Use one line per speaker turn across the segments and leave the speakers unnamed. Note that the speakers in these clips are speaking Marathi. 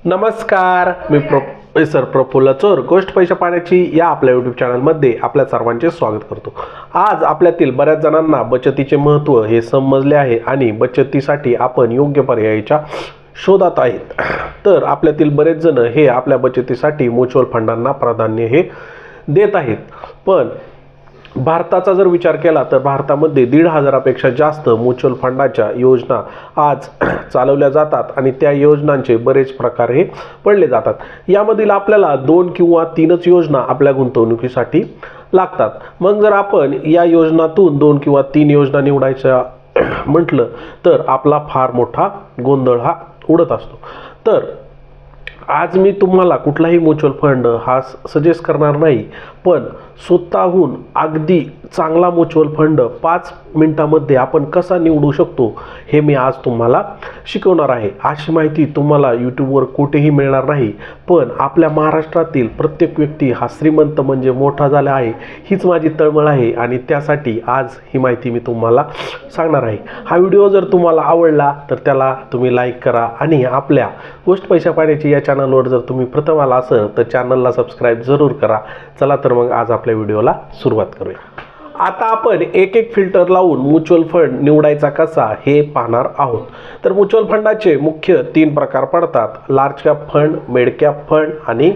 नमस्कार, मी प्रोफेसर प्रफुल्ल चोर गोष्ट पैसा पाण्याची या आपल्या यूट्यूब चॅनलमध्ये आपल्या सर्वांचे स्वागत करतो। आज आपल्यातील बऱ्याच जणांना बचतीचे महत्त्व हे समजले आहे आणि बचतीसाठी आपण योग्य पर्यायाच्या शोधात आहेत। तर आपल्यातील बरेच जण हे आपल्या बचतीसाठी म्युच्युअल फंडांना प्राधान्य हे देत आहेत। पण भारताचा जर विचार केला तर भारतामध्ये 1,500 पेक्षा जास्त म्युच्युअल फंडाच्या योजना आज चालवल्या जातात आणि त्या योजनांचे बरेच प्रकार हे पडले जातात। यामधील आपल्याला 2 किंवा 3च योजना आपल्या गुंतवणुकीसाठी लागतात। मग जर आपण या योजनातून 2 किंवा 3 योजना निवडायच्या म्हटलं तर आपला फार मोठा गोंधळ हा उडत असतो। तर आज मी तुम्हाला कुठलाही म्युच्युअल फंड हा सजेस्ट करणार नाही, पण स्वतःहून अगदी चांगला म्युच्युअल फंड 5 मिनिटांमध्ये आपण कसा निवडू शकतो हे मी आज तुम्हाला शिकवणार आहे। अशी माहिती तुम्हाला यूट्यूबवर कुठेही मिळणार नाही, पण आपल्या महाराष्ट्रातील प्रत्येक व्यक्ती हा श्रीमंत म्हणजे मोठा झाला आहे हीच माझी तळमळ आहे आणि त्यासाठी आज ही माहिती मी तुम्हाला सांगणार आहे। हा व्हिडिओ जर तुम्हाला आवडला तर त्याला तुम्ही लाईक करा आणि आपल्या गोष्ट पैसा पाण्याची या चॅनलवर जर तुम्ही प्रथम आला असाल तर चॅनलला सबस्क्राईब जरूर करा। चला तर मग आज आपल्या व्हिडिओला सुरुवात करूया। आता आपण एक फिल्टर लावून म्युच्युअल फंड निवडायचा कसा हे पाहणार आहोत। तर म्युच्युअल फंडाचे मुख्य 3 प्रकार पडतात: large cap fund, mid cap fund आणि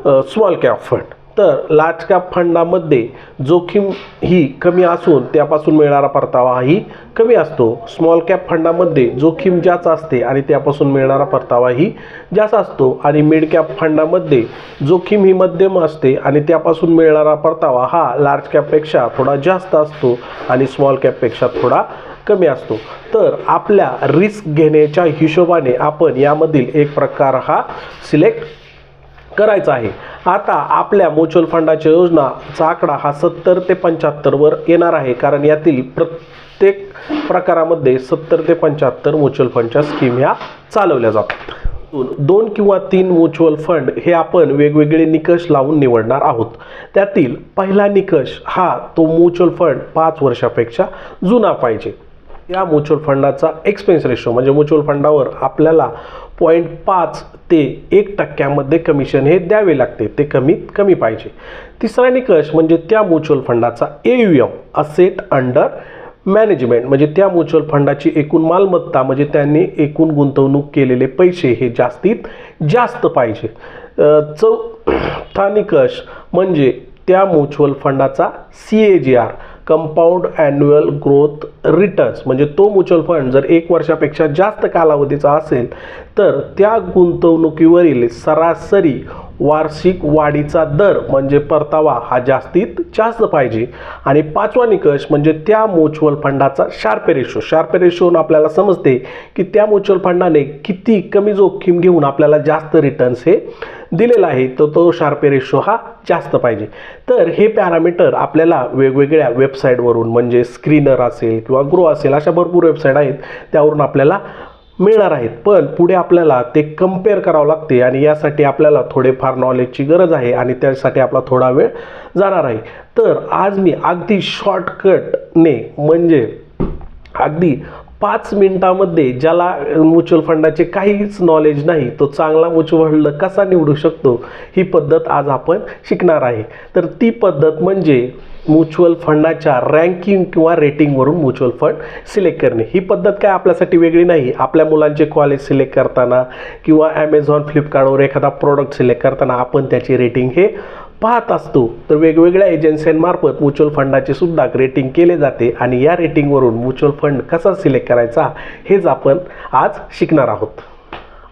स्मॉल कॅप फंड। तर लार्ज कॅप फंडामध्ये जोखीम ही कमी असून त्यापासून मिळणारा परतावा ही कमी असतो। स्मॉल कॅप फंडामध्ये जोखीम जास्त असते आणि त्यापासून मिळणारा परतावा ही जास्त असतो आणि मिड कॅप फंडामध्ये जोखीम ही मध्यम असते आणि त्यापासून मिळणारा परतावा हा लार्ज कॅपपेक्षा थोडा जास्त असतो आणि स्मॉल कॅपपेक्षा थोडा कमी असतो। तर आपल्या रिस्क घेण्याच्या हिशोबाने आपण यामधील एक प्रकार हा सिलेक्ट करायचा आहे। आता आपल्या म्युच्युअल फंडाच्या योजनाचा आकडा हा 70 ते 75 वर येणार आहे, कारण यातील प्रत्येक प्रकारामध्ये 70 ते 75 म्युच्युअल फंडच्या स्कीम ह्या चालवल्या जातात। 2 किंवा 3 म्युच्युअल फंड हे आपण वेगवेगळे निकष लावून निवडणार आहोत। त्यातील पहिला निकष हा तो म्युच्युअल फंड 5 वर्षापेक्षा जुना पाहिजे। या म्युच्युअल फंडाचा एक्सपेन्स रेशो म्हणजे म्युच्युअल फंडावर आपल्याला 0.5 ते 1% कमिशन हे द्यावे लागते, ते कमीत कमी पाहिजे। तिसरा निकष म्हणजे त्या म्युच्युअल फंडाचा AUM असेट अंडर मॅनेजमेंट म्हणजे त्या म्युच्युअल फंडाची एकूण मालमत्ता म्हणजे त्यांनी एकूण गुंतवणूक केलेले पैसे हे जास्तीत जास्त पाहिजे। चौथा निकष म्हणजे त्या म्युच्युअल फंडाचा CAGR compound annual growth returns म्हणजे तो म्युच्युअल फंड जर 1 वर्षापेक्षा जास्त कालावधीचा असेल तर त्या गुंतवणुकीवरील सरासरी वार्षिक वाढीचा दर म्हणजे परतावा हा जास्तीत जास्त पाहिजे। आणि 5वा निकष म्हणजे त्या म्युच्युअल फंडाचा शार्प रेशोन आपल्याला समजते की त्या म्युच्युअल फंडाने किती कमी जोखीम घेऊन आपल्याला जास्त रिटर्न्स हे दिलेला आहे, तर तो शार्प रेशो हा जास्त पाहिजे। तर हे पॅरामीटर आपल्याला वेगवेगळ्या वेबसाईटवरून म्हणजे स्क्रीनर असेल किंवा ग्रो असेल अशा भरपूर वेबसाईट आहेत त्यावरून आपल्याला मिळणार आहेत, पण पुढे आपल्याला ते कंपेअर करावं लागते आणि यासाठी आपल्याला थोडेफार नॉलेजची गरज आहे आणि त्यासाठी आपला थोडा वेळ जाणार आहे। तर आज मी अगदी शॉर्टकटने म्हणजे अगदी 5 मिनिटांमध्ये ज्याला म्युच्युअल फंडाचे काहीच नॉलेज नाही तो चांगला म्युच्युअल फंड कसा निवडू शकतो ही पद्धत आज आपण शिकणार आहे। तर ती पद्धत म्हणजे म्युच्युअल फंडाच्या रँकिंग किंवा रेटिंगवरून म्युच्युअल फंड सिलेक्ट करणे। ही पद्धत काय आपल्यासाठी वेगळी नाही। आपल्या मुलांचे कॉलेज सिलेक्ट करताना किंवा ॲमेझॉन फ्लिपकार्टवर एखादा प्रोडक्ट सिलेक्ट करताना आपण त्याची रेटिंग हे पाहत असतो। तर वेगवेगळ्या एजन्सींमार्फत म्युच्युअल फंडाचे सुद्धा रेटिंग केले जाते आणि या रेटिंगवरून म्युच्युअल फंड कसा सिलेक्ट करायचा हेच आपण आज शिकणार आहोत।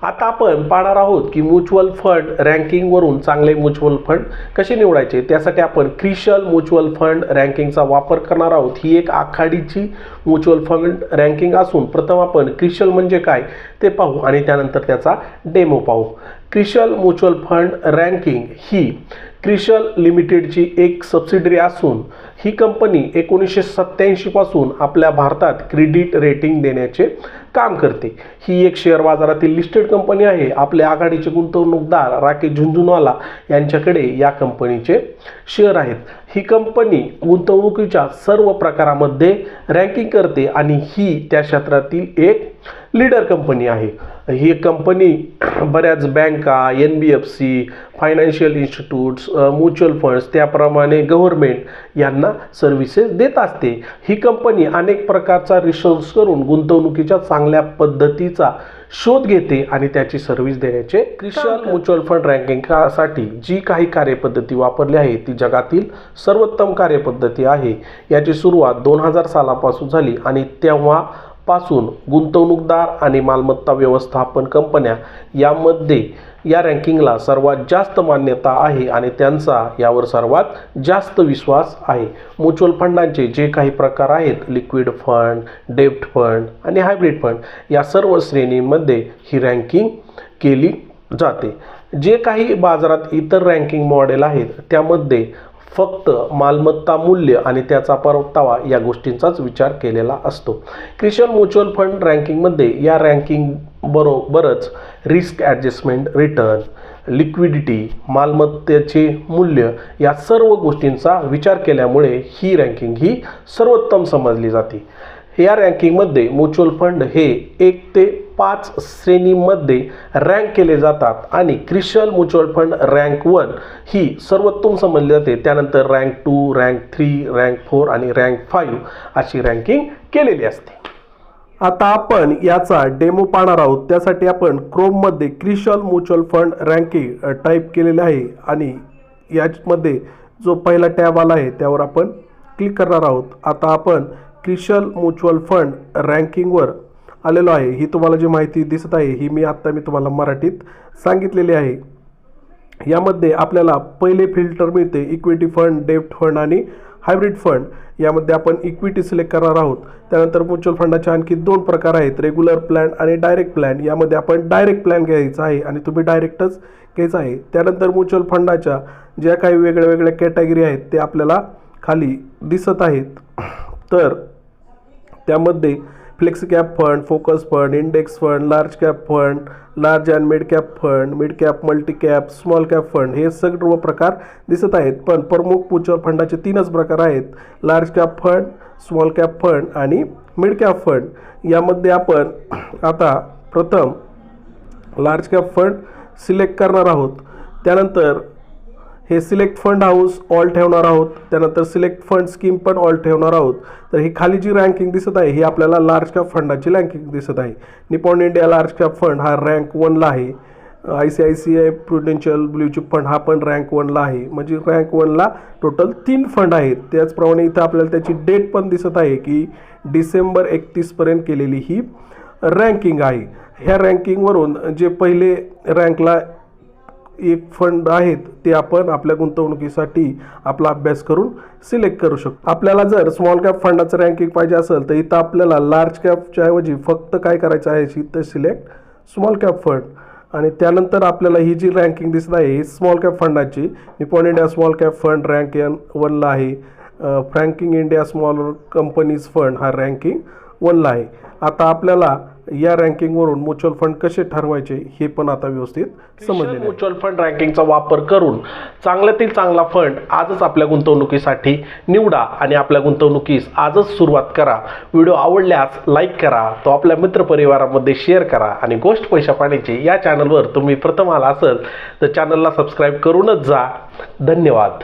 आता आपण पाहणार आहोत की म्युच्युअल फंड रँकिंगवरून चांगले म्युच्युअल फंड कसे निवडायचे। त्यासाठी आपण क्रिशल म्युच्युअल फंड रँकिंगचा वापर करणार आहोत। ही एक आखाडीची म्युच्युअल फंड रँकिंग असून प्रथम आपण क्रिशल म्हणजे काय ते पाहू आणि त्यानंतर त्याचा डेमो पाहू। क्रिशल म्युच्युअल फंड रँकिंग ही क्रिशल लिमिटेडची एक सबसिडरी असून ही कंपनी 1987 पासून आपल्या भारतात क्रेडिट रेटिंग देण्याचे काम करते। ही एक शेअर बाजारातील लिस्टेड कंपनी आहे। आपले आघाडीचे गुंतवणूकदार राकेश झुनझुनवाला यांच्याकडे या कंपनीचे शेअर आहेत। ही कंपनी गुंतवणुकीच्या सर्व प्रकारामध्ये रँकिंग करते आणि ही त्या क्षेत्रातील एक लीडर कंपनी आहे। ही कंपनी बऱ्याच बँका, NBFC, financial institutes, mutual funds, त्याप्रमाणे गव्हर्नमेंट यांना सर्व्हिसेस देत असते। ही कंपनी अनेक प्रकारचा रिसर्च करून गुंतवणुकीच्या चांगल्या पद्धतीचा शोध घेते आणि त्याची सर्व्हिस देण्याचे क्रिशल म्युच्युअल फंड रँकिंगसाठी जी काही कार्यपद्धती वापरली आहे ती जगातील सर्वोत्तम कार्यपद्धती आहे। याची सुरुवात 2000 सालापासून झाली आणि तेव्हापासून गुंतवणूकदार आणि मालमत्ता व्यवस्थापन कंपन्या यामध्ये या रँकिंगला सर्वात जास्त मान्यता आहे आणि त्यांचा यावर सर्वात जास्त विश्वास आहे। म्युच्युअल फंडांचे जे काही प्रकार आहेत, लिक्विड फंड, डेब्ट फंड आणि हायब्रिड फंड या सर्व श्रेणींमध्ये ही रँकिंग केली जाते। जे काही बाजारात इतर रँकिंग मॉडेल आहेत त्यामध्ये फक्त मालमत्ता मूल्य आणि त्याचा परतावा या गोष्टींचाच विचार केलेला असतो। क्रिशल म्युच्युअल फंड रँकिंगमध्ये या रँकिंग बरोबरच रिस्क ॲडजस्टमेंट, रिटर्न, लिक्विडिटी, मालमत्तेचे मूल्य या सर्व गोष्टींचा विचार केल्यामुळे ही रँकिंग ही सर्वोत्तम समजली जाते। या रँकिंगमध्ये म्युच्युअल फंड हे 1 ते 5 श्रेणीमध्ये रँक केले जातात आणि क्रिशल म्युच्युअल फंड रँक 1 ही सर्वोत्तम समजली जाते। त्यानंतर रँक 2, रँक 3, रँक 4 आणि रँक 5 अशी रँकिंग केलेली असते। आता आपण याचा डेमो पाहणार आहोत। त्यासाठी आपण क्रोममध्ये crucial mutual fund ranking type केलेले आहे आणि यामध्ये जो पहिला टॅब आला आहे त्यावर आपण क्लिक करणार आहोत। आता आपण क्रिशल म्युच्युअल फंड रँकिंगवर आलेलो आहे। ही तुम्हाला जी माहिती दिसत आहे ही मी तुम्हाला मराठीत सांगितलेली आहे। यामध्ये आपल्याला पहिले फिल्टर मिळते इक्विटी फंड, डेब्ट फंड आणि हायब्रिड फंड। यामध्ये आपण इक्विटी सिलेक्ट करणार आहोत। त्यानंतर म्युच्युअल फंडाचे आणखी 2 प्रकार आहेत, रेग्युलर प्लॅन आणि डायरेक्ट प्लॅन। यामध्ये आपण डायरेक्ट प्लॅन घ्यायचा आहे आणि तुम्ही डायरेक्टच घ्यायचा आहे। त्यानंतर म्युच्युअल फंडाच्या ज्या काही वेगळ्या वेगळ्या कॅटेगरी आहेत ते आपल्याला खाली दिसत आहेत। तर त्यामध्ये flexi cap fund, focus fund, index fund, large cap fund, large and mid cap fund, mid cap, multi cap, small cap fund हे सर्व प्रकार दिसत आहेत। पण प्रमुख म्युच्युअल फंडाचे 3च प्रकार आहेत, large cap fund, small cap fund आणि मिड कॅप फंड। यामध्ये आपण आता प्रथम लार्ज कॅप फंड सिलेक्ट करणार आहोत। त्यानंतर हे सिलेक्ट फंड हाऊस ऑल ठेवणार आहोत। त्यानंतर सिलेक्ट फंड स्कीम पण ऑल ठेवणार आहोत। तर ही खाली जी रँकिंग दिसत आहे ही आपल्याला लार्ज कॅप फंडाची रँकिंग दिसत आहे। Nippon India large cap fund हा रँक 1ला आहे। ICICI Prudential blue chip fund हा पण रँक 1ला आहे। म्हणजे रँक 1ला टोटल 3 फंड आहेत। त्याचप्रमाणे इथं आपल्याला त्याची डेट पण दिसत आहे की डिसेंबर 31 पर्यंत केलेली ही रँकिंग आहे। ह्या रँकिंगवरून जे पहिले रँकला एक फंड आहेत ते आपण आपल्या गुंतवणुकीसाठी आपला अभ्यास करून सिलेक्ट करू शकतो। आपल्याला जर स्मॉल कॅप फंडाचं रँकिंग पाहिजे असेल तर इथं आपल्याला लार्ज कॅपच्या ऐवजी फक्त काय करायचं आहे, इथं सिलेक्ट स्मॉल कॅप फंड आणि त्यानंतर आपल्याला ही जी रँकिंग दिसत आहे ही स्मॉल कॅप फंडाची Nippon India small cap fund rank 1ला आहे। फ्रँकिंग इंडिया स्मॉल कंपनीज फंड हा रँकिंग 1ला आहे। आता आपल्याला या रँकिंगवरून म्युच्युअल फंड कसे ठरवायचे हे पण आता व्यवस्थित समजले आहे। म्युच्युअल फंड रँकिंगचा वापर करून चांगल्यातील चांगला फंड आजच आपल्या गुंतवणुकीसाठी निवडा आणि आपल्या गुंतवणुकीस आजच सुरुवात करा। व्हिडिओ आवडल्यास लाईक करा, तो आपल्या मित्रपरिवारामध्ये शेअर करा आणि गोष्ट पैसा पाण्याचे या चॅनलवर तुम्ही प्रथम आला असेल तर चॅनलला सबस्क्राईब करूनच जा। धन्यवाद।